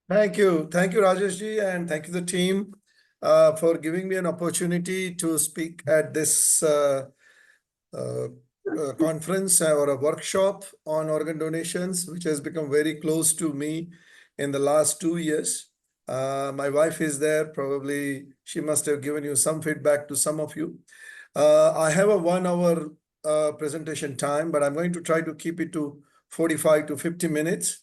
Thank you, Rajesh ji, and thank you the team for giving me an opportunity to speak at this uh, conference or a workshop on organ donations, which has become very close to me in the last 2 years. My wife is there. Probably she must have given you some feedback to some of you. I have a 1 hour presentation time, but I'm going to try to keep it to 45 to 50 minutes.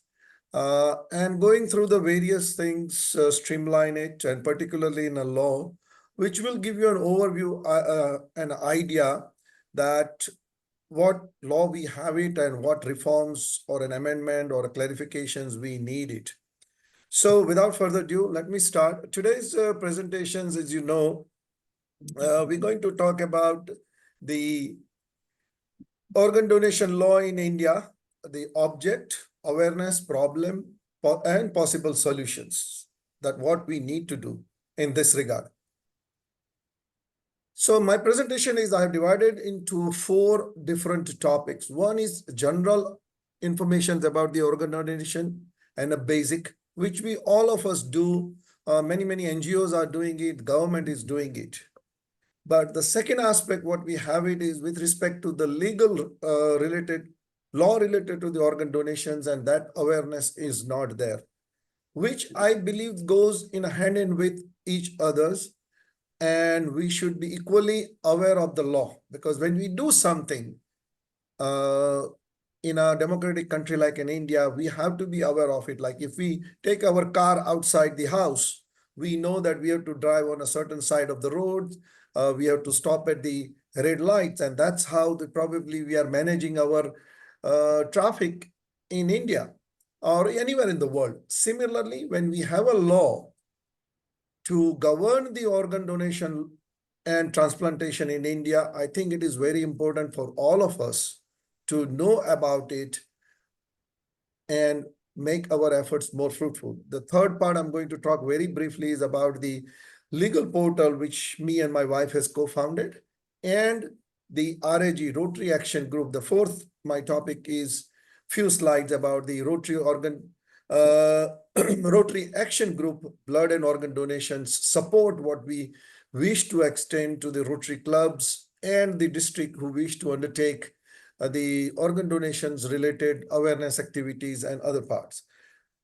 And going through the various things, streamline it, and particularly in a law, which will give you an overview, an idea that what law we have it and what reforms or an amendment or clarifications we need it. So without further ado, let me start. Today's presentations, as you know, we're going to talk about the organ donation law in India, the object, awareness, problem, and possible solutions. That what we need to do in this regard. So my presentation is I have divided into 4 different topics. One is general information about the organ donation and a basic, which we all of us do. Many NGOs are doing it. Government is doing it. But the second aspect, what we have it is with respect to the legal law related to the organ donations, and that awareness is not there, which I believe goes in hand in with each other's. And we should be equally aware of the law, because when we do something in a democratic country like in India, we have to be aware of it. Like if we take our car outside the house, we know that we have to drive on a certain side of the road. We have to stop at the red lights, and that's how probably we are managing our traffic in India or anywhere in the world. Similarly, when we have a law to govern the organ donation and transplantation in India, I think it is very important for all of us to know about it and make our efforts more fruitful. The third part I'm going to talk very briefly is about the legal portal, which me and my wife has co-founded, and the RAG, Rotary Action Group. The fourth, my topic is few slides about the Rotary Action Group, blood and organ donations support, what we wish to extend to the Rotary clubs and the district who wish to undertake the organ donations related awareness activities and other parts.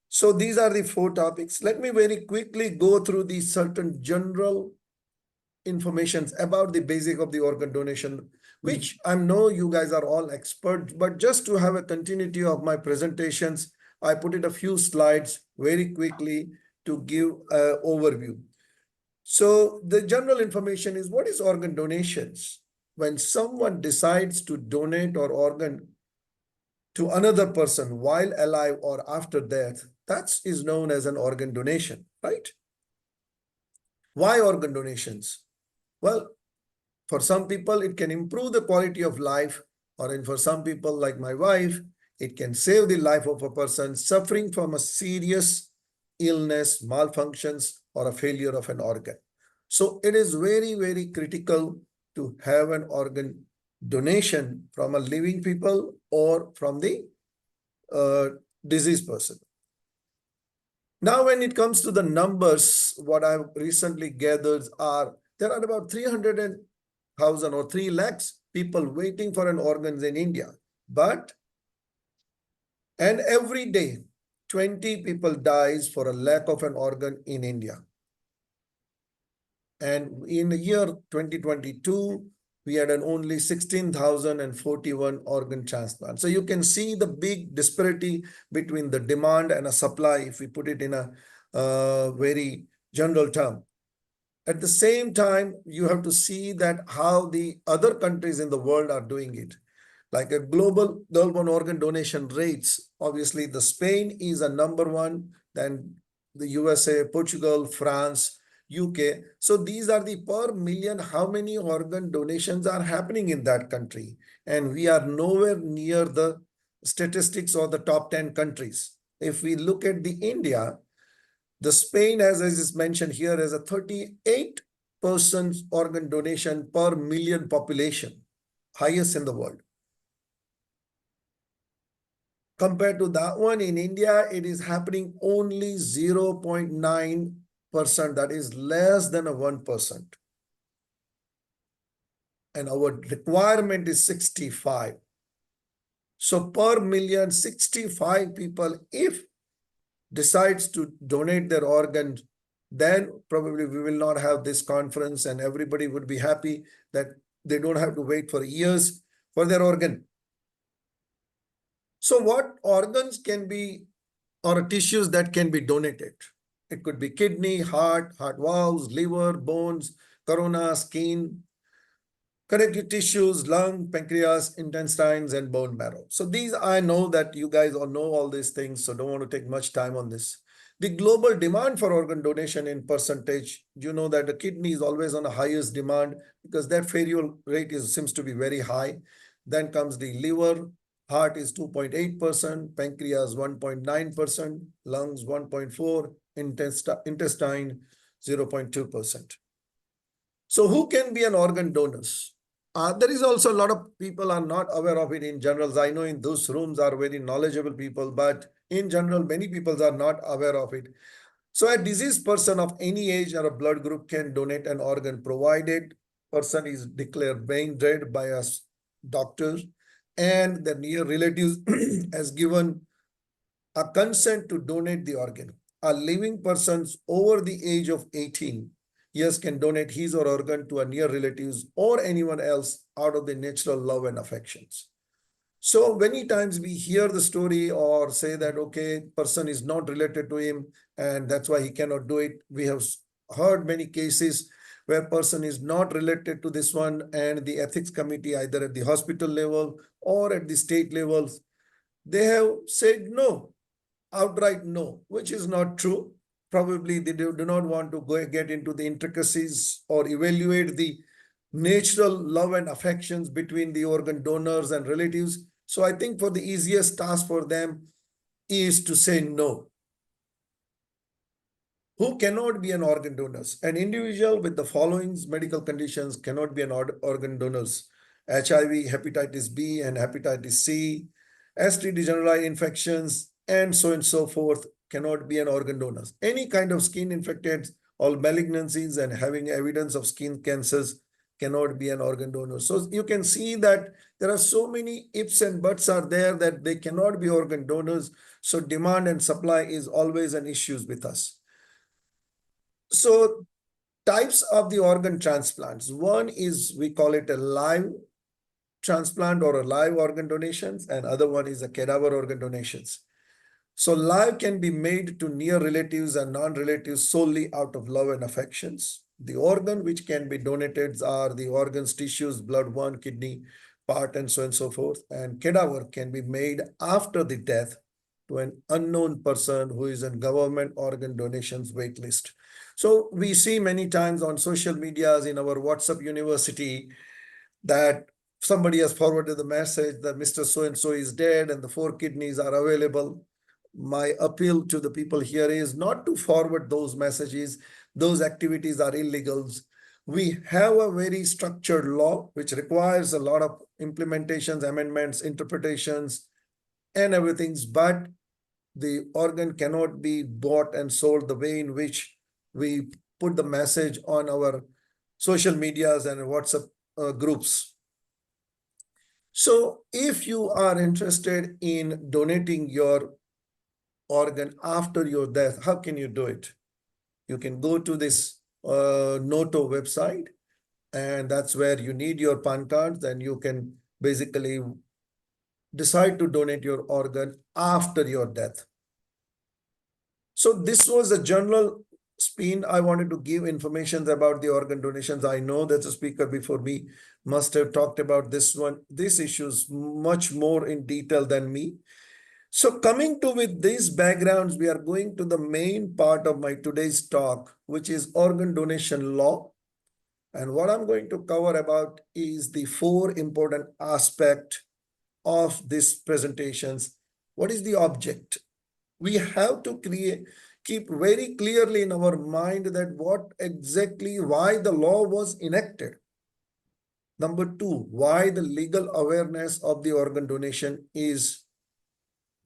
So these are the 4 topics. Let me very quickly go through the certain general informations about the basic of the organ donation, which I know you guys are all experts, but just to have a continuity of my presentations, I put in a few slides very quickly to give an overview. So the general information is, what is organ donations? When someone decides to donate or organ to another person while alive or after death, that is known as an organ donation, right? Why organ donations? Well, for some people, it can improve the quality of life, or for some people like my wife, it can save the life of a person suffering from a serious illness, malfunctions, or a failure of an organ. So it is very critical to have an organ donation from a living people or from the diseased person. Now, when it comes to the numbers, what I've recently gathered are there are about 300,000 or 3 lakhs people waiting for an organ in India. And every day, 20 people dies for a lack of an organ in India. And in the year 2022, we had only 16,041 organ transplants. So you can see the big disparity between the demand and a supply, if we put it in a very general term. At the same time, you have to see that how the other countries in the world are doing it. Like a global organ donation rates, obviously the Spain is a #1, then the USA, Portugal, France, UK. So these are the per million, how many organ donations are happening in that country. And we are nowhere near the statistics or the top 10 countries. If we look at the India, the Spain, as is mentioned here, has a 38% organ donation per million population, highest in the world. Compared to that one, in India, it is happening only 0.9%. That is less than a 1%. And our requirement is 65. So per million, 65 people, if decides to donate their organ, then probably we will not have this conference and everybody would be happy that they don't have to wait for years for their organ. So what organs can be, or tissues that can be donated? It could be kidney, heart valves, liver, bones, corona, skin, connective tissues, lung, pancreas, intestines, and bone marrow. So these, I know that you guys all know all these things, so don't want to take much time on this. The global demand for organ donation in percentage, you know that the kidney is always on the highest demand because that failure rate seems to be very high. Then comes the liver, heart is 2.8%, pancreas 1.9%, lungs 1.4%, intestine 0.2%. So who can be an organ donors? There is also a lot of people are not aware of it in general. I know in those rooms are very knowledgeable people, but in general, many people are not aware of it. So a diseased person of any age or a blood group can donate an organ provided person is declared brain dead by a doctor and the near relatives has given a consent to donate the organ. A living person over the age of 18 years can donate his or organ to a near relatives or anyone else out of the natural love and affections. So many times we hear the story or say that, okay, person is not related to him and that's why he cannot do it. We have heard many cases where person is not related to this one and the ethics committee, either at the hospital level or at the state levels, they have said no, outright no, which is not true. Probably they do not want to get into the intricacies or evaluate the natural love and affections between the organ donors and relatives. So I think for the easiest task for them is to say no. Who cannot be an organ donor? An individual with the following medical conditions cannot be an organ donor: HIV, hepatitis B and hepatitis C, STD generalized infections, and so forth cannot be an organ donor. Any kind of skin infected or malignancies and having evidence of skin cancers cannot be an organ donor. So you can see that there are so many ifs and buts are there that they cannot be organ donors. So demand and supply is always an issue with us. So types of the organ transplants. One is, we call it a live transplant or a live organ donations, and other one is a cadaver organ donations. So live can be made to near relatives and non-relatives solely out of love and affections. The organ which can be donated are the organs, tissues, blood, one, kidney, part, and so forth. And cadaver can be made after the death to an unknown person who is in government organ donations wait list. So we see many times on social medias in our WhatsApp university that somebody has forwarded the message that Mr. So-and-so is dead and the 4 kidneys are available. My appeal to the people here is not to forward those messages. Those activities are illegals. We have a very structured law which requires a lot of implementations, amendments, interpretations, and everything, but the organ cannot be bought and sold the way in which we put the message on our social medias and WhatsApp groups. So if you are interested in donating your organ after your death, how can you do it? You can go to this NOTO website, and that's where you need your PAN cards, and you can basically decide to donate your organ after your death. So this was a general spin. I wanted to give information about the organ donations. I know that the speaker before me must have talked about these issues much more in detail than me. So coming to with these backgrounds, we are going to the main part of my today's talk, which is organ donation law. And what I'm going to cover about is the 4 important aspects of these presentations. What is the object? We have to keep very clearly in our mind that what exactly, why the law was enacted. Number 2, why the legal awareness of the organ donation is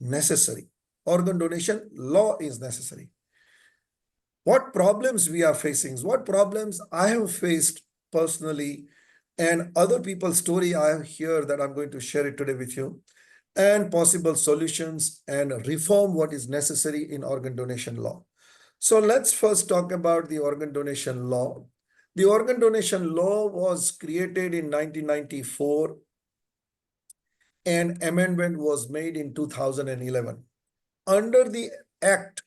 necessary. Organ donation law is necessary. What problems we are facing, what problems I have faced personally, and other people's story I have here that I'm going to share it today with you, and possible solutions and reform what is necessary in organ donation law. So let's first talk about the organ donation law. The organ donation law was created in 1994 and amendment was made in 2011. Under the act,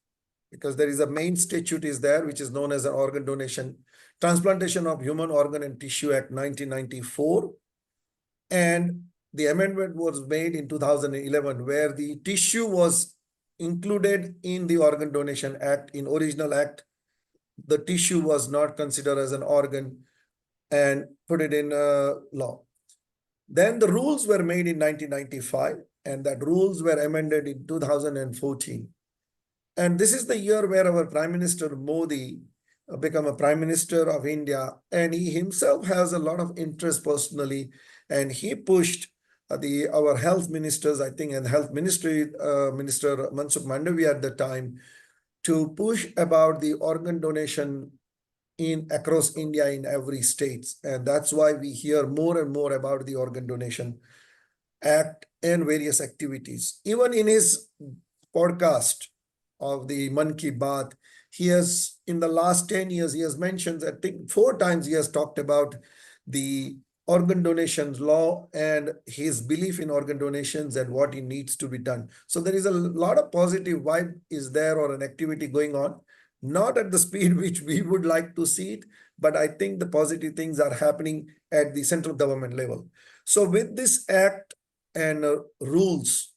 because there is a main statute is there, which is known as an organ donation, Transplantation of Human Organ and Tissue Act 1994. And the amendment was made in 2011, where the tissue was included in the Organ Donation Act. In original act, the tissue was not considered as an organ and put it in law. Then the rules were made in 1995, and that rules were amended in 2014. And this is the year where our Prime Minister Modi become a Prime Minister of India, and he himself has a lot of interest personally, and he pushed our health ministers, I think, and health ministry Minister Mansukh Mandaviya at the time, to push about the organ donation in across India in every state. And that's why we hear more and more about the Organ Donation Act and various activities. Even in his podcast of the Man Ki Baat, he has, in the last 10 years, he has mentioned, I think 4 times he has talked about the organ donations law and his belief in organ donations and what it needs to be done. So there is a lot of positive vibe is there, or an activity going on. Not at the speed which we would like to see it, but I think the positive things are happening at the central government level. So with this act and rules,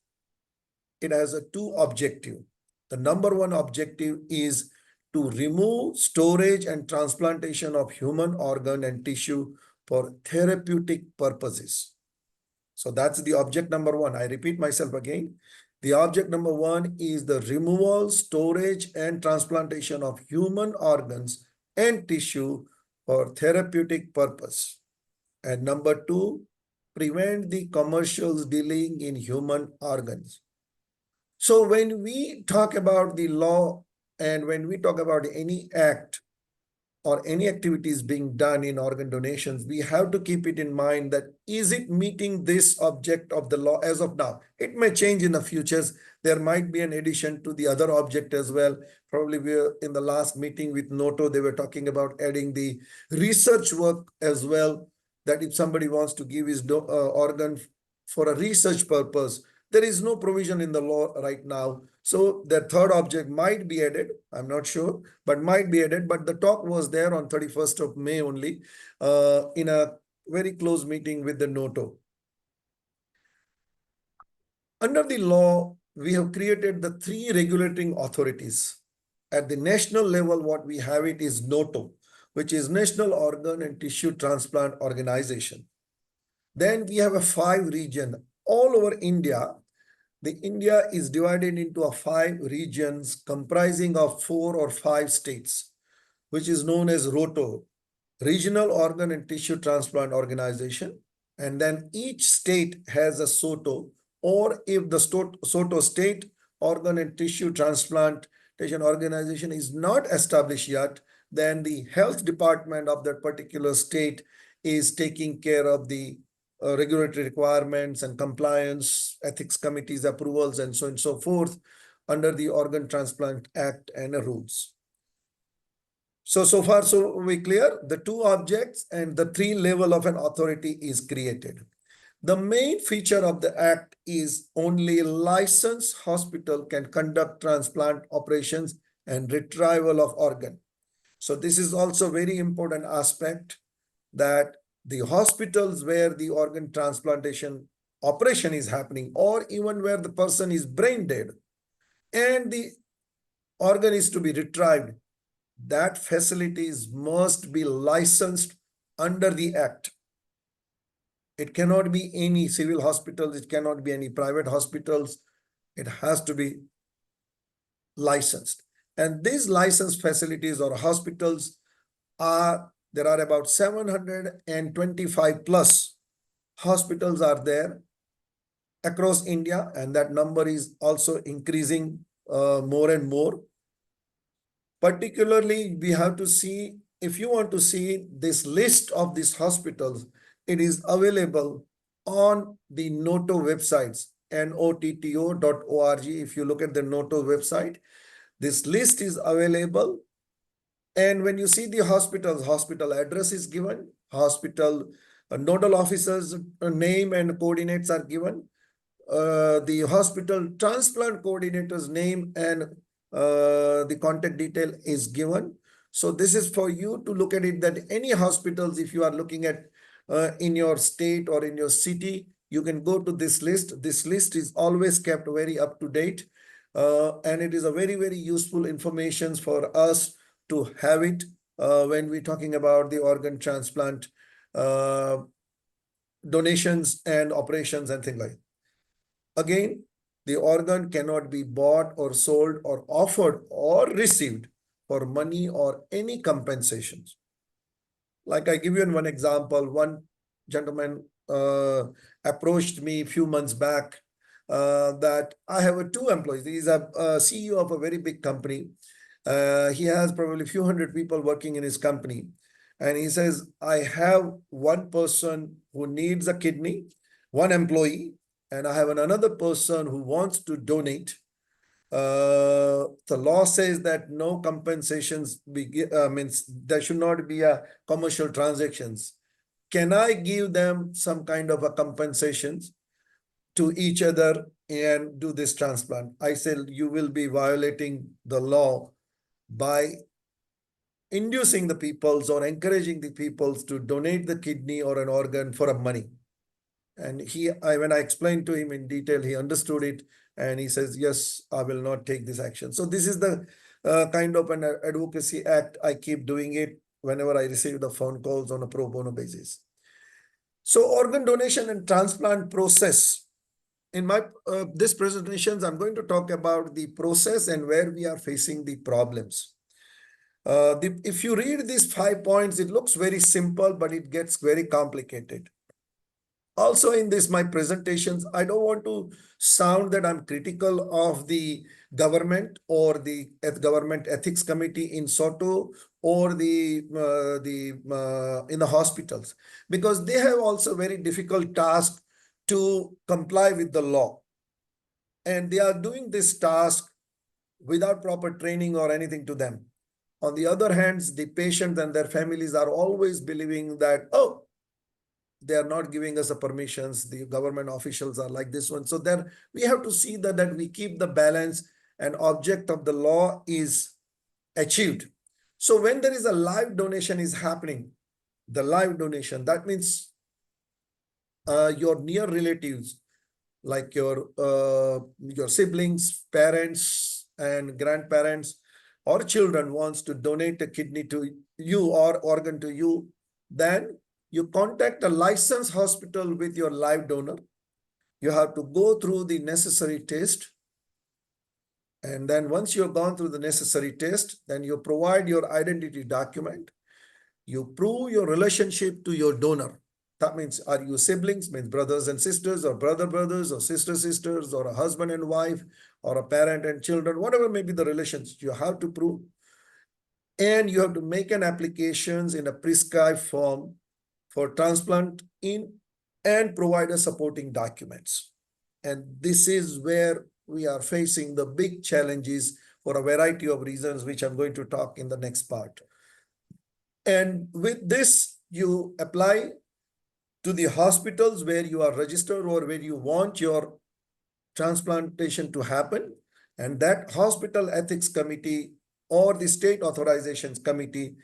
it has a 2 objectives. The number 1 objective is to remove storage and transplantation of human organ and tissue for therapeutic purposes. So that's the object number 1. I repeat myself again. The object number 1 is the removal, storage, and transplantation of human organs and tissue for therapeutic purpose. And number 2, prevent the commercials dealing in human organs. So when we talk about the law and when we talk about any act or any activities being done in organ donations, we have to keep it in mind that is it meeting this object of the law as of now? It may change in the futures. There might be an addition to the other object as well. Probably we were in the last meeting with Noto, they were talking about adding the research work as well, that if somebody wants to give his organ for a research purpose, there is no provision in the law right now. So the third object might be added. I'm not sure, but might be added. But the talk was there on 31st of May only in a very close meeting with the Noto. Under the law, we have created the 3 regulating authorities. At the national level, what we have it is Noto, which is National Organ and Tissue Transplant Organization. Then we have a 5 region all over India. The India is divided into a 5 regions comprising of 4 or 5 states, which is known as ROTO, Regional Organ and Tissue Transplant Organization. And then each state has a SOTO, or if the SOTO, State Organ and Tissue Transplantation Organization, is not established yet, then the health department of that particular state is taking care of the regulatory requirements and compliance, ethics committees, approvals, and so on and so forth under the Organ Transplant Act and rules. So far, so we clear the 2 objects and the 3 level of an authority is created. The main feature of the act is only licensed hospital can conduct transplant operations and retrieval of organ. So this is also very important aspect, that the hospitals where the organ transplantation operation is happening, or even where the person is brain dead and the organ is to be retrieved, that facilities must be licensed under the act. It cannot be any civil hospitals, it cannot be any private hospitals, it has to be licensed. And these licensed facilities or hospitals there are about 725 plus hospitals are there across India, and that number is also increasing more and more. Particularly, we have to see, if you want to see this list of these hospitals, it is available on the NOTO websites, notto.org. If you look at the NOTO website, this list is available. And when you see the hospitals, hospital address is given, hospital nodal officer's name and coordinates are given. The hospital transplant coordinator's name and the contact detail is given. So this is for you to look at it, that any hospitals, if you are looking at in your state or in your city, you can go to this list. This list is always kept very up to date. And it is a very, very useful information for us to have it when we're talking about the organ transplant donations and operations and things like that. Again, the organ cannot be bought or sold or offered or received for money or any compensations. Like I give you one example, one gentleman approached me a few months back that I have two employees. He's a CEO of a very big company. He has probably a few hundred people working in his company. And he says, I have one person who needs a kidney, one employee, and I have another person who wants to donate. The law says that no compensations means there should not be a commercial transactions. Can I give them some kind of a compensations to each other and do this transplant? I said, you will be violating the law by inducing the peoples or encouraging the peoples to donate the kidney or an organ for a money. And when I explained to him in detail, he understood it. And he says, yes, I will not take this action. So this is the kind of an advocacy act. I keep doing it whenever I receive the phone calls on a pro bono basis. So organ donation and transplant process. In my this presentations, I'm going to talk about the process and where we are facing the problems. If you read these 5 points, it looks very simple, but it gets very complicated. Also in my presentations, I don't want to sound that I'm critical of the government or the government ethics committee in SOTO or in the hospitals, because they have also very difficult task to comply with the law. And they are doing this task without proper training or anything to them. On the other hand, the patients and their families are always believing that, oh, they are not giving us the permissions. The government officials are like this one. So then we have to see that we keep the balance and object of the law is achieved. So when there is a live donation is happening, the live donation, that means your near relatives, like your siblings, parents, and grandparents, or children wants to donate a kidney to you or organ to you, then you contact a licensed hospital with your live donor. You have to go through the necessary test. And then once you've gone through the necessary test, then you provide your identity document. You prove your relationship to your donor. That means, are you siblings, means brothers and sisters, or brothers, or sisters, or a husband and wife, or a parent and children, whatever may be the relations, you have to prove. And you have to make an applications in a prescribed form for transplant and provide us supporting documents. And this is where we are facing the big challenges for a variety of reasons, which I'm going to talk in the next part. And with this, you apply to the hospitals where you are registered or where you want your transplantation to happen. And that hospital ethics committee or the state authorizations committee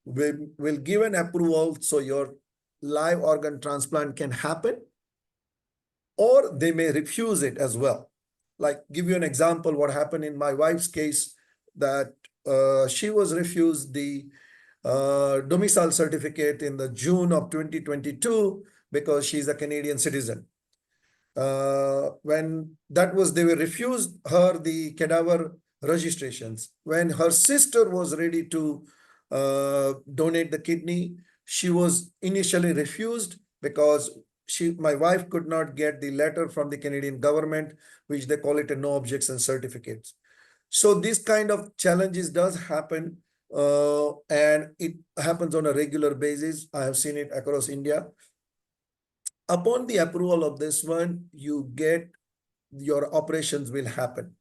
will give an approval so your live organ transplant can happen, or they may refuse it as well. Like, give you an example, what happened in my wife's case, that she was refused the domicile certificate in the June of 2022 because she's a Canadian citizen. When that was, they were refused her the cadaver registrations. When her sister was ready to donate the kidney, she was initially refused because my wife could not get the letter from the Canadian government, which they call it a no objection certificate. So this kind of challenges does happen, and it happens on a regular basis. I have seen it across India. Upon the approval of this one, you get your operations will happen.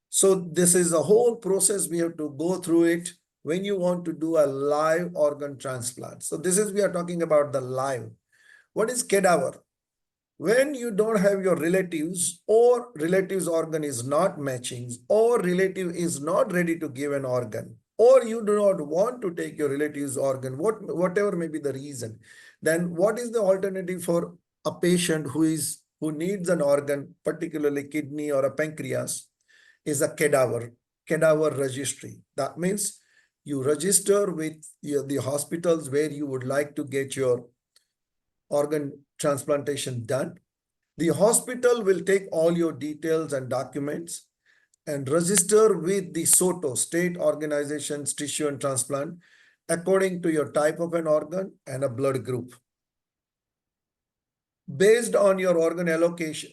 So this is a whole process. We have to go through it when you want to do a live organ transplant. So this is, we are talking about the live. What is cadaver? When you don't have your relatives, or relatives organ is not matching, or relative is not ready to give an organ, or you do not want to take your relative's organ, whatever may be the reason, then what is the alternative for a patient who needs an organ, particularly kidney or a pancreas, is a cadaver registry. That means you register with the hospitals where you would like to get your organ transplantation done. The hospital will take all your details and documents and register with the SOTO, State Organizations Tissue and Transplant, according to your type of an organ and a blood group. Based on your organ allocation,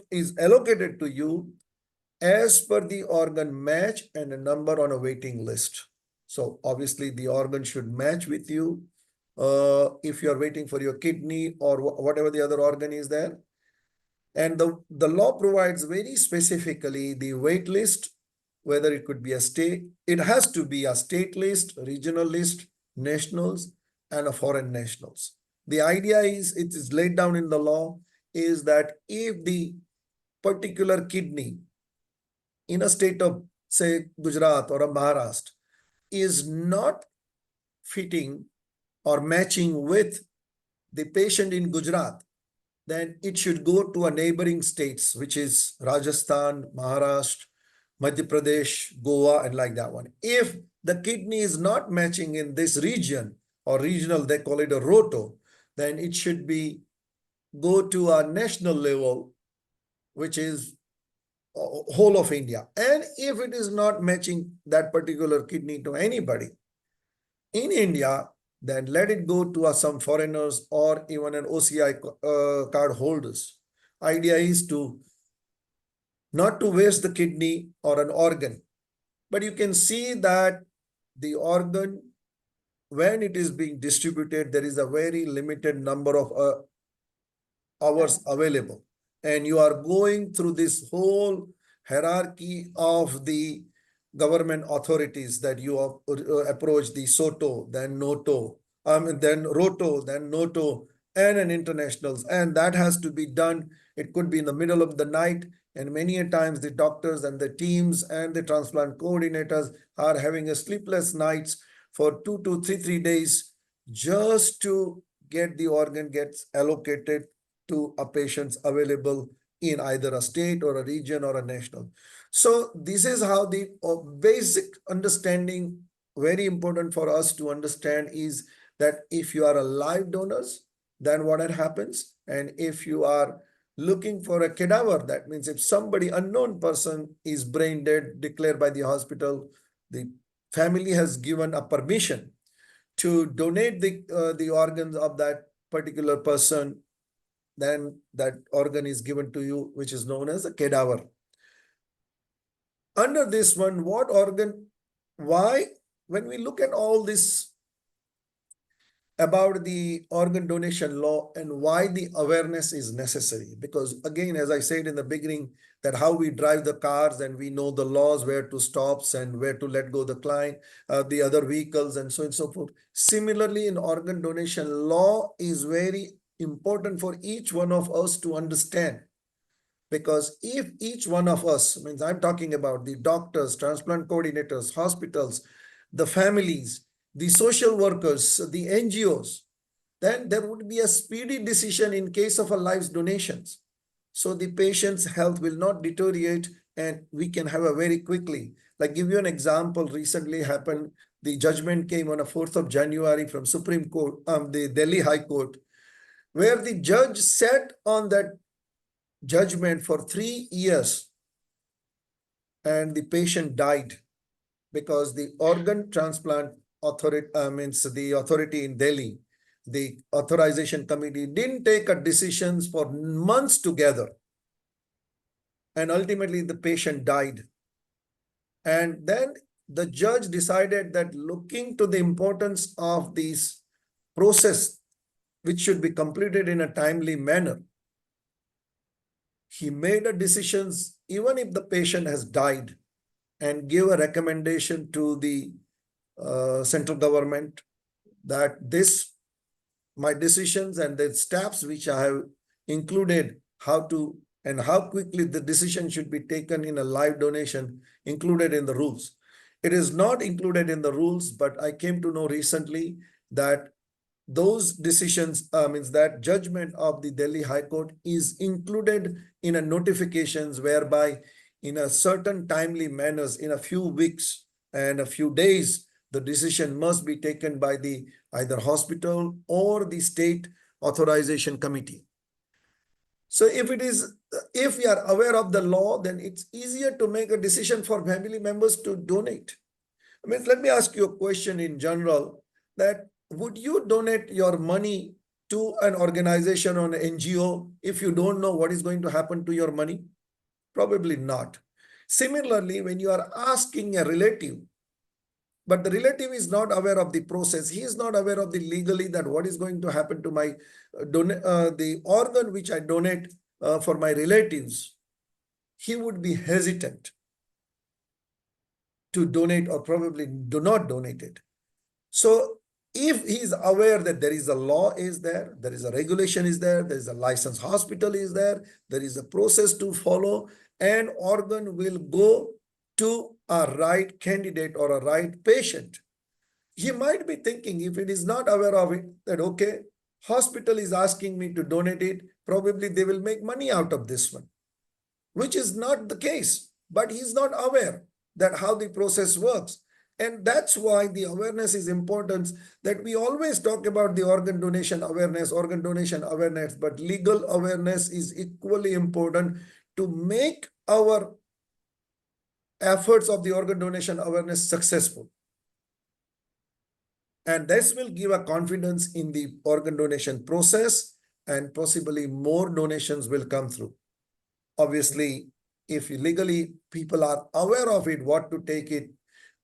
is allocated to you as per the organ match and a number on a waiting list. So obviously the organ should match with you. If you're waiting for your kidney or whatever the other organ is there. And the law provides very specifically the wait list, whether it could be a state, it has to be a state list, regional list, nationals, and a foreign nationals. The idea is, it is laid down in the law, is that if the particular kidney in a state of, say, Gujarat or a Maharashtra is not fitting or matching with the patient in Gujarat, then it should go to a neighboring states, which is Rajasthan, Maharashtra, Madhya Pradesh, Goa, and like that one. If the kidney is not matching in this region or regional, they call it a roto, then it should be go to a national level, which is whole of India. And if it is not matching that particular kidney to anybody in India, then let it go to some foreigners or even an OCI card holders. Idea is to not to waste the kidney or an organ, but you can see that the organ, when it is being distributed, there is a very limited number of hours available, and you are going through this whole hierarchy of the government authorities that you approach the SOTO, then NOTO, then ROTO, then NOTO, and an internationals. And that has to be done. It could be in the middle of the night. And many a times the doctors and the teams and the transplant coordinators are having a sleepless nights for 2 to 3 days just to get the organ gets allocated to a patient's available in either a state or a region or a national. So this is how the basic understanding, very important for us to understand, is that if you are a live donors, then what happens? And if you are looking for a cadaver, that means if somebody, unknown person, is brain dead, declared by the hospital, the family has given a permission to donate the organs of that particular person, then that organ is given to you, which is known as a cadaver. Under this one, what organ, why, when we look at all this about the organ donation law and why the awareness is necessary, because again, as I said in the beginning, that how we drive the cars and we know the laws, where to stop and where to let go the client, the other vehicles, and so on and so forth. Similarly, in organ donation, law is very important for each one of us to understand, because if each one of us, means I'm talking about the doctors, transplant coordinators, hospitals, the families, the social workers, the NGOs, then there would be a speedy decision in case of a life's donations. So the patient's health will not deteriorate and we can have a very quickly. Like, give you an example, recently happened, the judgment came on the 4th of January from Supreme Court, the Delhi High Court, where the judge sat on that judgment for 3 years and the patient died because the organ transplant authority, means the authority in Delhi, the authorization committee didn't take a decisions for months together. And ultimately the patient died. And then the judge decided that looking to the importance of this process, which should be completed in a timely manner, he made a decisions even if the patient has died, and give a recommendation to the central government that this, my decisions and the steps which I have included, how to and how quickly the decision should be taken in a live donation, included in the rules. It is not included in the rules, but I came to know recently that those decisions, means that judgment of the Delhi High Court is included in a notifications whereby in a certain timely manners, in a few weeks and a few days, the decision must be taken by the either hospital or the state authorization committee. So if we are aware of the law, then it's easier to make a decision for family members to donate. I mean, let me ask you a question in general, that would you donate your money to an organization or an NGO if you don't know what is going to happen to your money? Probably not. Similarly, when you are asking a relative, but the relative is not aware of the process, he is not aware of the legally that what is going to happen to my the organ which I donate for my relatives, he would be hesitant to donate or probably do not donate it. So if he is aware that there is a law is there, there is a regulation is there is a licensed hospital is there is a process to follow, and organ will go to a right candidate or a right patient. He might be thinking, if it is not aware of it, that okay, hospital is asking me to donate it, probably they will make money out of this one, which is not the case, but he's not aware that how the process works. And that's why the awareness is important, that we always talk about the organ donation awareness, but legal awareness is equally important to make our efforts of the organ donation awareness successful. And this will give a confidence in the organ donation process, and possibly more donations will come through. Obviously, if legally people are aware of it, what to take it,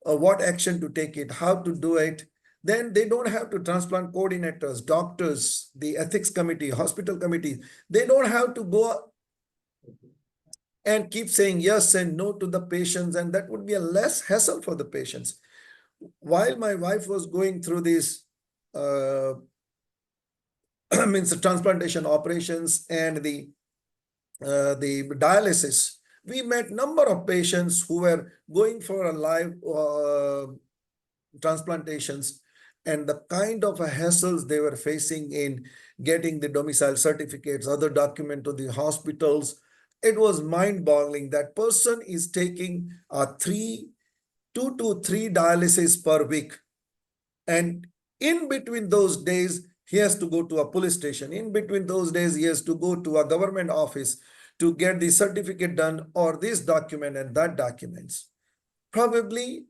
what action to take it, how to do it, then they don't have to transplant coordinators, doctors, the ethics committee, hospital committee. They don't have to go and keep saying yes and no to the patients, and that would be a less hassle for the patients. While my wife was going through this, means the transplantation operations and the dialysis, we met number of patients who were going for a live transplantations, and the kind of hassles they were facing in getting the domicile certificates, other document to the hospitals. It was mind-boggling. That person is taking 2 to 3 dialysis per week. And in between those days, he has to go to a police station. In between those days, he has to go to a government office to get the certificate done, or this document and that documents. Probably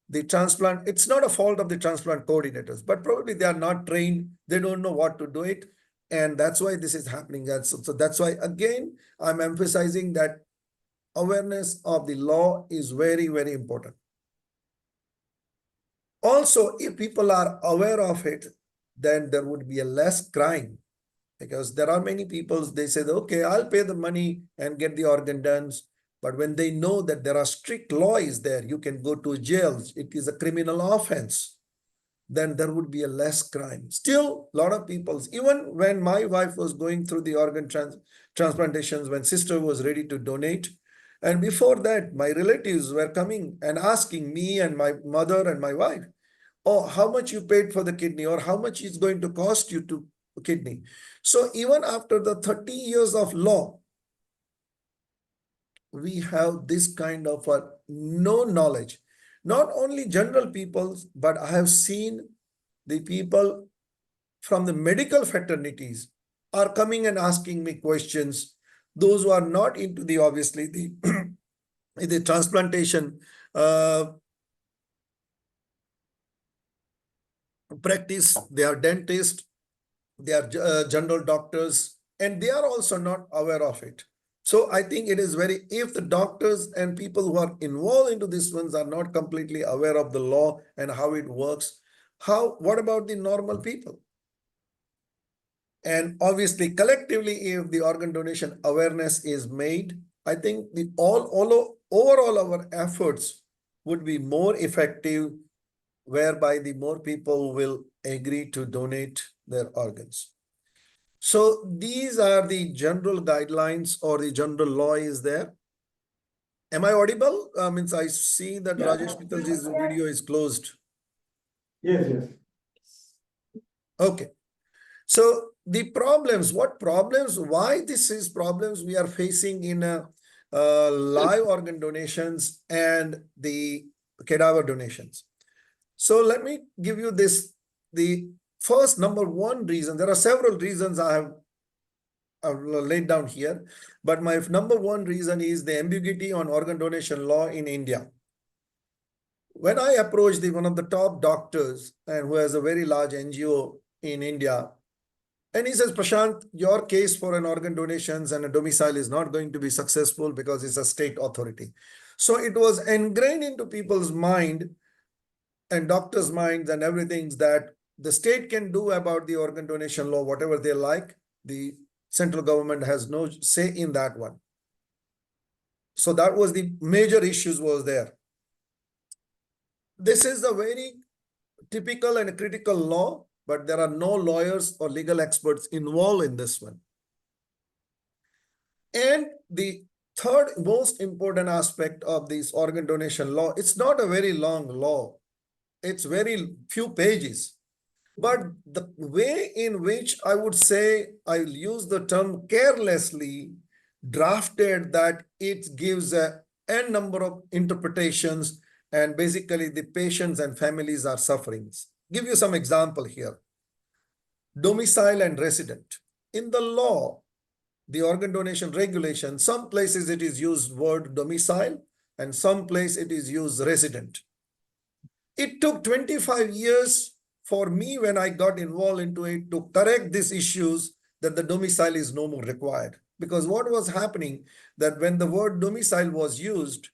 the transplant, it's not a fault of the transplant coordinators, but probably they are not trained. They don't know what to do it. And that's why this is happening. And so that's why, again, I'm emphasizing that awareness of the law is very, very important. Also, if people are aware of it, then there would be a less crime, because there are many people, they say, okay, I'll pay the money and get the organ done. But when they know that there are strict laws there, you can go to jail, it is a criminal offense, then there would be a less crime. Still, a lot of people, even when my wife was going through the organ transplantations, when sister was ready to donate, and before that, my relatives were coming and asking me and my mother and my wife, oh, how much you paid for the kidney, or how much is going to cost you to kidney. So even after the 30 years of law, we have this kind of no knowledge. Not only general people, but I have seen the people from the medical fraternities are coming and asking me questions. Those who are not into the, obviously, the transplantation practice, they are dentists, They are general doctors, and they are also not aware of it. So I think it is very, if the doctors and people who are involved into these ones are not completely aware of the law and how it works, what about the normal people? And obviously, collectively, if the organ donation awareness is made, I think the overall our efforts would be more effective, whereby the more people will agree to donate their organs. So these are the general guidelines, or the general law is there. Am I audible? Means I see that Rajesh Mittalji's video is closed. Yes, yes. Okay. So the problems, why this is problems we are facing in live organ donations and the cadaver donations. So let me give you the first number one reason. There are several reasons I've laid down here, but my number one reason is the ambiguity on organ donation law in India. When I approached one of the top doctors, and who has a very large NGO in India, and he says, Prashant, your case for an organ donations and a domicile is not going to be successful because it's a state authority. So it was ingrained into people's mind and doctors' minds and everything that the state can do about the organ donation law whatever they like. The central government has no say in that one. So that was the major issues was there. This is a very typical and critical law, but there are no lawyers or legal experts involved in this one. And the third most important aspect of this organ donation law, it's not a very long law. It's very few pages. But the way in which I would say, I'll use the term carelessly drafted, that it gives a n number of interpretations, and basically the patients and families are suffering. Give you some example here. Domicile and resident. In the law, the organ donation regulation, some places it is used word domicile, and some place it is used resident. It took 25 years for me, when I got involved into it, to correct these issues, that the domicile is no more required. Because what was happening, that when the word domicile was used,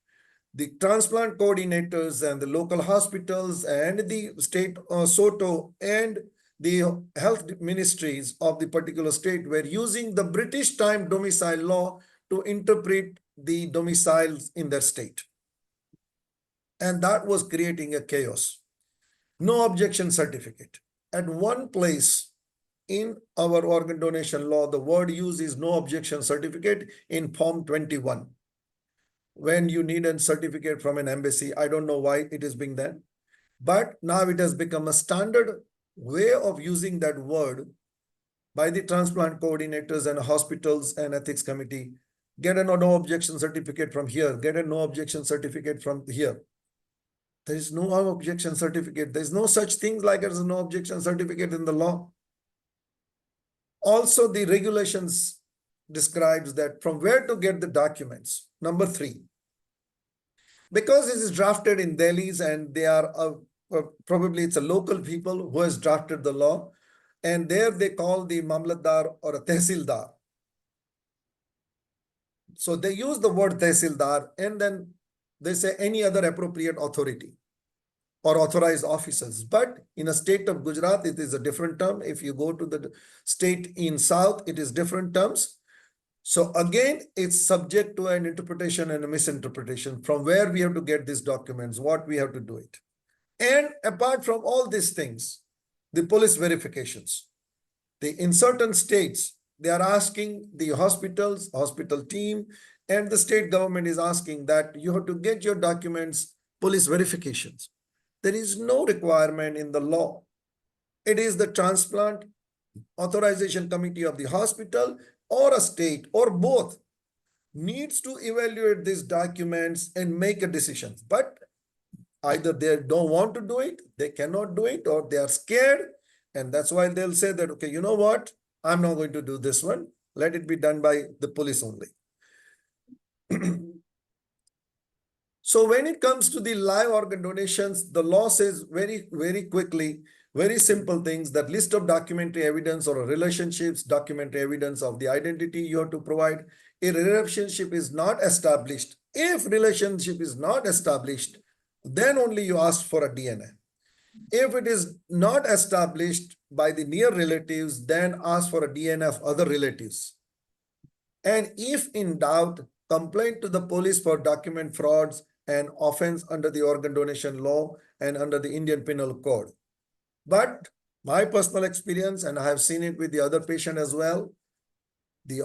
the transplant coordinators and the local hospitals and the state SOTO and the health ministries of the particular state were using the British time domicile law to interpret the domiciles in their state. And that was creating a chaos. No objection certificate. At one place in our organ donation law, the word used is no objection certificate in Form 21. When you need a certificate from an embassy, I don't know why it is being done, but now it has become a standard way of using that word by the transplant coordinators and hospitals and ethics committee. Get a no objection certificate from here, get a no objection certificate from here. There is no objection certificate. There is no such thing like as a no objection certificate in the law. Also, the regulations describes that from where to get the documents. Number 3, because this is drafted in Delhi's, and they are probably it's a local people who has drafted the law, and there they call the mamlatdar or a tehsildar. So they use the word tehsildar, and then they say any other appropriate authority or authorized officers. But in a state of Gujarat, it is a different term. If you go to the state in South, it is different terms. So again, it's subject to an interpretation and a misinterpretation from where we have to get these documents, what we have to do it. And apart from all these things, the police verifications. In certain states, they are asking the hospitals, hospital team, and the state government is asking that you have to get your documents, police verifications. There is no requirement in the law. It is the transplant authorization committee of the hospital or a state or both needs to evaluate these documents and make a decision. But either they don't want to do it, they cannot do it, or they are scared. And that's why they'll say that, okay, you know what? I'm not going to do this one. Let it be done by the police only. So when it comes to the live organ donations, the law says very, very quickly, very simple things, that list of documentary evidence or relationships, documentary evidence of the identity you have to provide. A relationship is not established. If relationship is not established, then only you ask for a DNA. If it is not established by the near relatives, then ask for a DNA of other relatives. And if in doubt, complain to the police for document frauds and offense under the organ donation law and under the Indian Penal Code. But my personal experience, and I have seen it with the other patient as well, the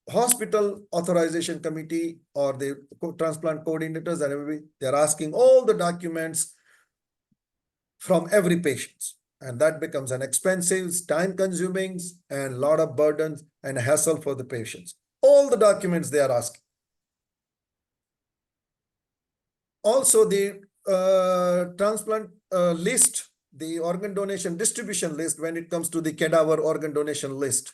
hospital authorization committee or the transplant coordinators and everybody, they're asking all the documents from every patient. And that becomes an expensive, time consuming, and a lot of burdens and hassle for the patients. All the documents they are asking. Also, the transplant list, the organ donation distribution list, when it comes to the cadaver organ donation list,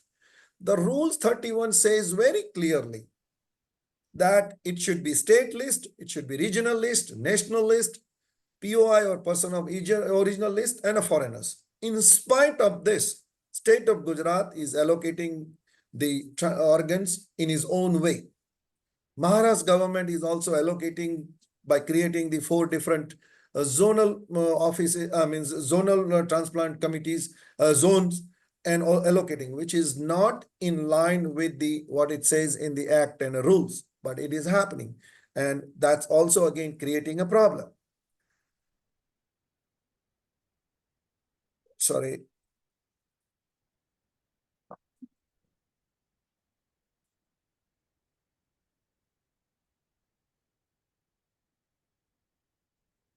the rules 31 says very clearly that it should be state list, it should be regional list, national list, POI or person of original list, and a foreigners. In spite of this, state of Gujarat is allocating the organs in his own way. Maharashtra government is also allocating by creating the 4 different zonal offices, zonal transplant committees, zones, and allocating, which is not in line with the what it says in the act and the rules, but it is happening. And that's also again creating a problem. Sorry.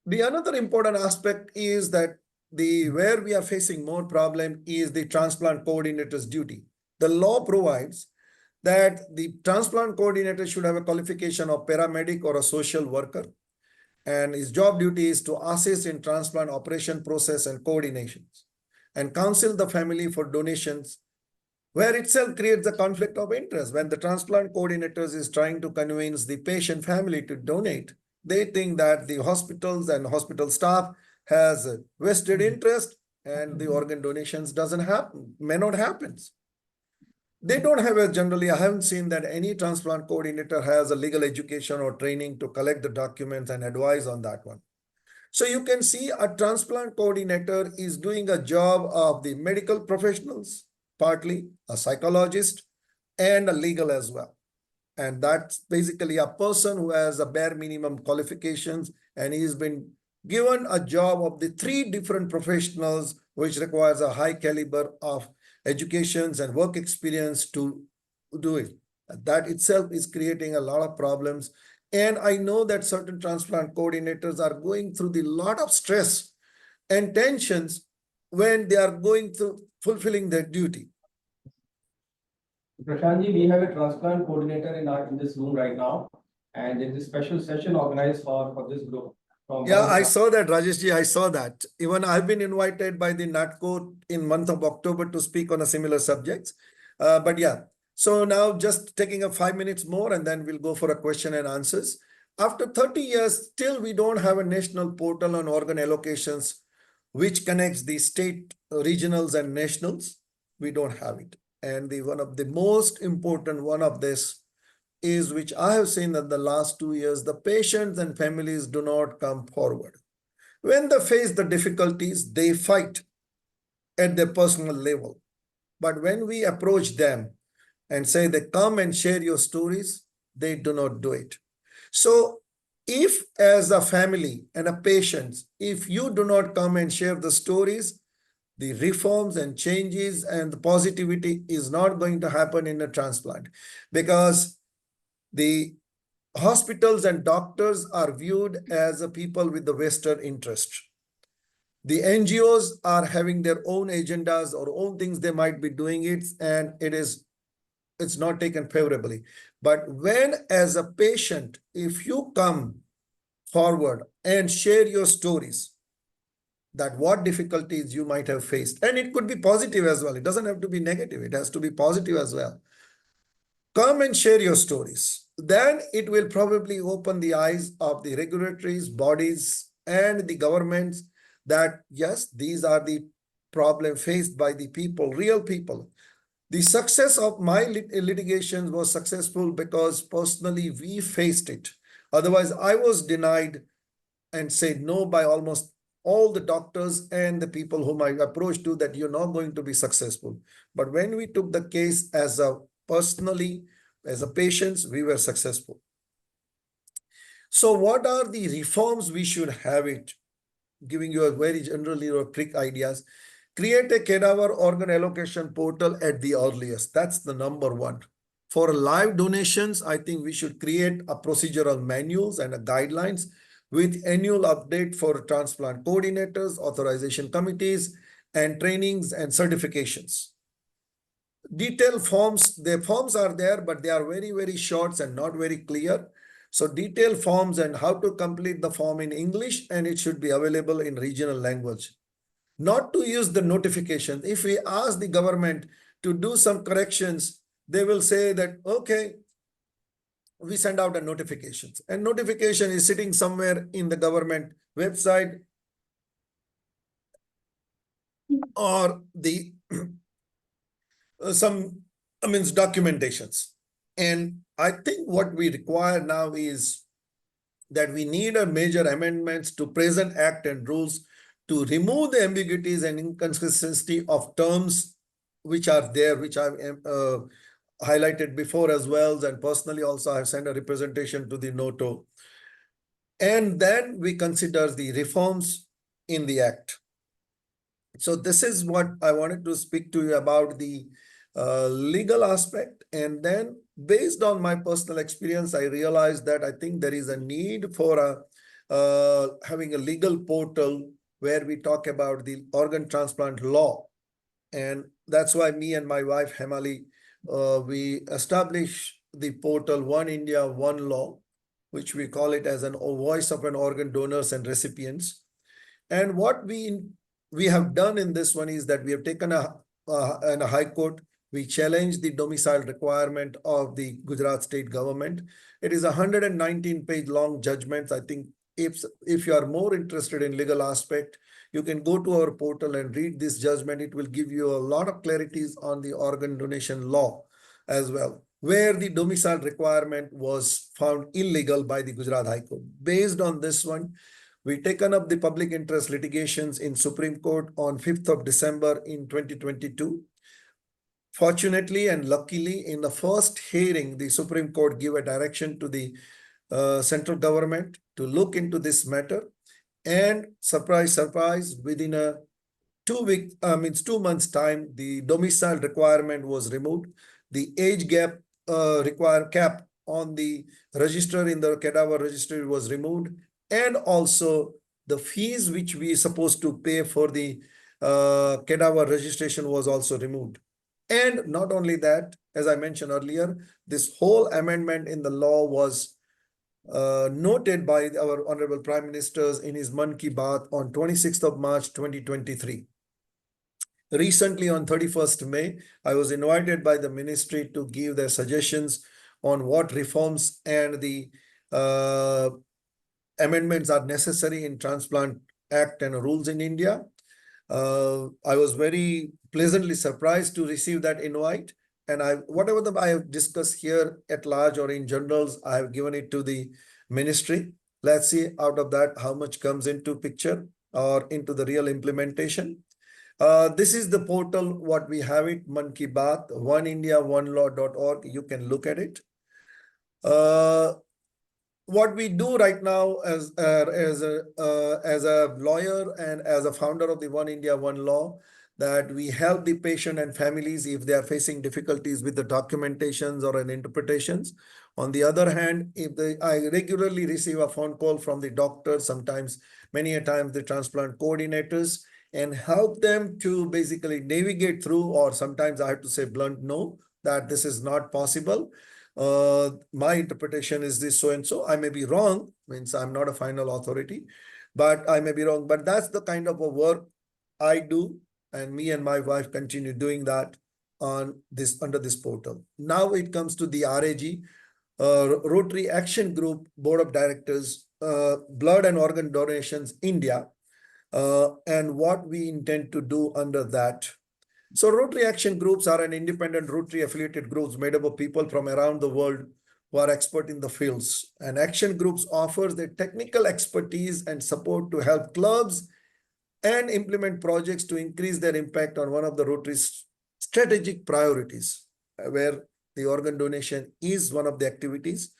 The another important aspect is that where we are facing more problem is the transplant coordinator's duty. The law provides that the transplant coordinator should have a qualification of paramedic or a social worker, and his job duty is to assist in transplant operation process and coordinations and counsel the family for donations, where itself creates a conflict of interest. When the transplant coordinators is trying to convince the patient family to donate, they think that the hospitals and hospital staff has a vested interest and the organ donations doesn't happen, may not happen. They don't have a generally, I haven't seen that any transplant coordinator has a legal education or training to collect the documents and advise on that one. So you can see a transplant coordinator is doing a job of the medical professionals, partly a psychologist, and a legal as well. And that's basically a person who has a bare minimum qualifications, and he's been given a job of the 3 different professionals, which requires a high caliber of educations and work experience to do it. That itself is creating a lot of problems. And I know that certain transplant coordinators are going through the lot of stress and tensions when they are going through fulfilling their duty. Prashantji, we have a transplant coordinator in this room right now, and there is a special session organized for this group. Yeah, I saw that, Rajeshji. I saw that. Even I've been invited by the NATCO in month of October to speak on a similar subjects. But yeah, so now just taking a 5 minutes more, and then we'll go for a question and answers. After 30 years, still we don't have a national portal on organ allocations, which connects the state, regionals, and nationals. We don't have it. And one of the most important one of this is, which I have seen in the last 2 years, the patients and families do not come forward. When they face the difficulties, they fight at their personal level. But when we approach them and say they come and share your stories, they do not do it. So if as a family and a patient, if you do not come and share the stories, the reforms and changes and the positivity is not going to happen in a transplant, because the hospitals and doctors are viewed as a people with the vested interest. The NGOs are having their own agendas or own things they might be doing it, and it's not taken favorably. But when as a patient, if you come forward and share your stories, that what difficulties you might have faced, and it could be positive as well. It doesn't have to be negative. It has to be positive as well. Come and share your stories. Then it will probably open the eyes of the regulatory bodies and the governments that yes, these are the problem faced by the people, real people. The success of my litigation was successful because personally we faced it. Otherwise, I was denied and said no by almost all the doctors and the people whom I approached to that you're not going to be successful. But when we took the case as a personally, as a patient, we were successful. So what are the reforms we should have it? Giving you a very generally or quick ideas. Create a cadaver organ allocation portal at the earliest. That's the number one. For live donations, I think we should create a procedural manuals and a guidelines with annual update for transplant coordinators, authorization committees, and trainings and certifications. Detailed forms, the forms are there, but they are very, very short and not very clear. So detailed forms and how to complete the form in English, and it should be available in regional language. Not to use the notification. If we ask the government to do some corrections, they will say that, okay, we send out a notifications, and notification is sitting somewhere in the government website or the some documentations. And I think what we require now is that we need a major amendments to present act and rules to remove the ambiguities and inconsistency of terms which are there, which I've highlighted before as well. And personally also I've sent a representation to the NOTO. And then we consider the reforms in the act. So this is what I wanted to speak to you about the legal aspect. And then based on my personal experience, I realized that I think there is a need for having a legal portal where we talk about the organ transplant law. And that's why me and my wife, Hemali, we established the portal One India, One Law, which we call it as a voice of an organ donors and recipients. And what we have done in this one is that we have taken in a high court, we challenged the domicile requirement of the Gujarat state government. It is a 119-page long judgment. I think if you are more interested in legal aspect, you can go to our portal and read this judgment. It will give you a lot of clarities on the organ donation law as well, where the domicile requirement was found illegal by the Gujarat High Court. Based on this one, we taken up the public interest litigations in Supreme Court on 5th of December in 2022. Fortunately and luckily, in the first hearing, the Supreme Court gave a direction to the central government to look into this matter. And surprise, surprise, within a 2 months time, the domicile requirement was removed. The age gap cap on the register in the cadaver registry was removed. And also the fees which we supposed to pay for the cadaver registration was also removed. And not only that, as I mentioned earlier, this whole amendment in the law was noted by our Honorable Prime Minister in his Mann Ki Baat on 26th of March 2023. Recently, on 31st May, I was invited by the ministry to give their suggestions on what reforms and the amendments are necessary in Transplant Act and rules in India. I was very pleasantly surprised to receive that invite. And whatever I have discussed here at large or in journals, I have given it to the ministry. Let's see out of that how much comes into picture or into the real implementation. This is the portal, what we have it, Mann Ki Baat, oneindiaonelaw.org. You can look at it. What we do right now as a lawyer and as a founder of the One India, One Law, that we help the patient and families if they are facing difficulties with the documentations or an interpretations. On the other hand, I regularly receive a phone call from the doctor, sometimes, many a times the transplant coordinators, and help them to basically navigate through, or sometimes I have to say blunt no, that this is not possible. My interpretation is this so and so. I may be wrong, means I'm not a final authority, but I may be wrong. But that's the kind of a work I do, and me and my wife continue doing that on this under this portal. Now it comes to the RAG, Rotary Action Group Board of Directors, Blood and Organ Donations India. and what we intend to do under that. So Rotary Action Groups are an independent Rotary affiliated groups made up of people from around the world who are expert in the fields. And Action Groups offers the technical expertise and support to help clubs and implement projects to increase their impact on one of the Rotary's strategic priorities, where the organ donation is one of the activities.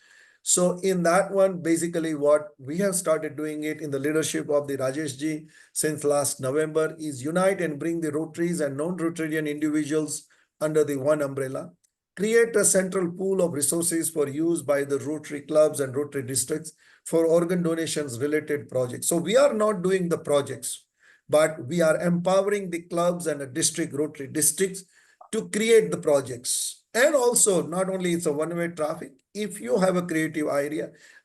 So in that one, basically what we have started doing it in the leadership of the Rajesh ji since last November is unite and bring the Rotaries and non-Rotarian individuals under the one umbrella, create a central pool of resources for use by the Rotary clubs and Rotary districts for organ donations related projects. So we are not doing the projects, but we are empowering the clubs and the district Rotary districts to create the projects. And also, not only it's a one-way traffic, if you have a creative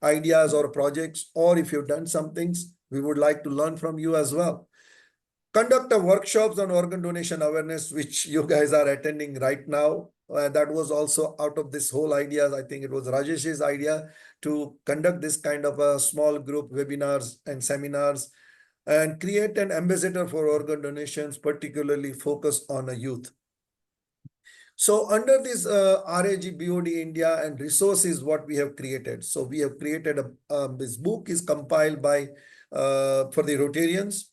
ideas or projects, or if you've done some things, we would like to learn from you as well. Conduct a workshops on organ donation awareness, which you guys are attending right now. That was also out of this whole idea. I think it was Rajesh's idea to conduct this kind of a small group webinars and seminars and create an ambassador for organ donations, particularly focused on a youth. So under this RAG-BOD India and resources, what we have created. So we have created this book is compiled by for the Rotarians.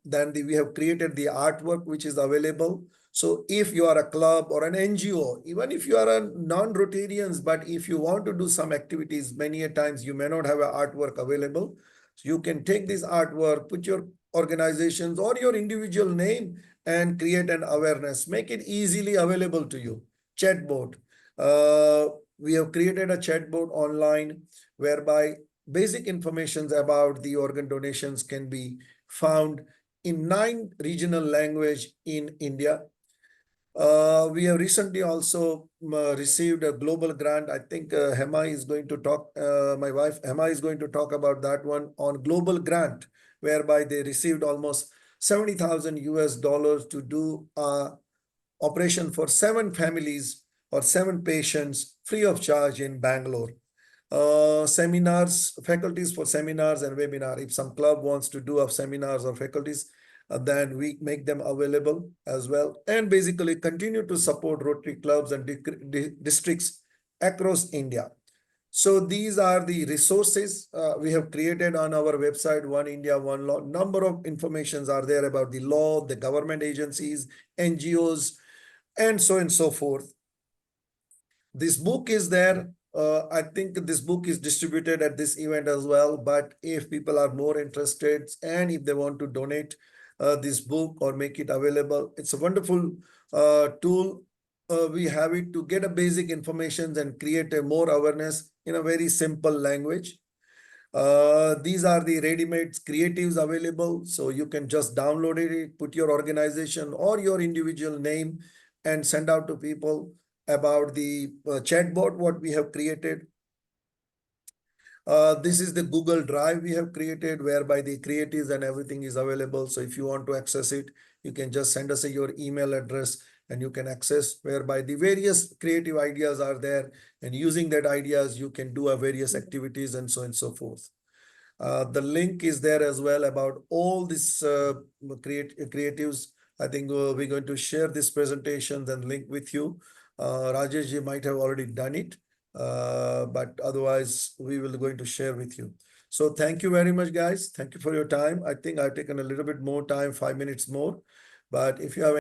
Then we have created the artwork which is available. So if you are a club or an NGO, even if you are a non-Rotarians, but if you want to do some activities, many a times you may not have an artwork available. So you can take this artwork, put your organizations or your individual name and create an awareness, make it easily available to you. Chatbot. We have created a chatbot online whereby basic informations about the organ donations can be found in 9 regional language in India. We have recently also received a global grant. I think Hema is going to talk, my wife Hema is going to talk about that one on global grant, whereby they received almost $70,000 US to do a operation for 7 families or 7 patients free of charge in Bangalore. Seminars, faculties for seminars and webinar. If some club wants to do seminars or faculties, then we make them available as well. And basically continue to support Rotary clubs and districts across India. So these are the resources we have created on our website, One India, One Law. Number of informations are there about the law, the government agencies, NGOs, and so on and so forth. This book is there. I think this book is distributed at this event as well. But if people are more interested and if they want to donate this book or make it available, it's a wonderful tool. We have it to get a basic information and create a more awareness in a very simple language. These are the ready-made creatives available. So you can just download it, put your organization or your individual name and send out to people about the chatbot, what we have created. This is the Google Drive we have created, whereby the creatives and everything is available. So if you want to access it, you can just send us your email address and you can access, whereby the various creative ideas are there. And using that ideas, you can do various activities and so on and so forth. The link is there as well about all these creatives. I think we're going to share this presentation and link with you. Rajesh ji might have already done it, but otherwise we will going to share with you. So thank you very much, guys. Thank you for your time. I think I've taken a little bit more time, 5 minutes more, but if you have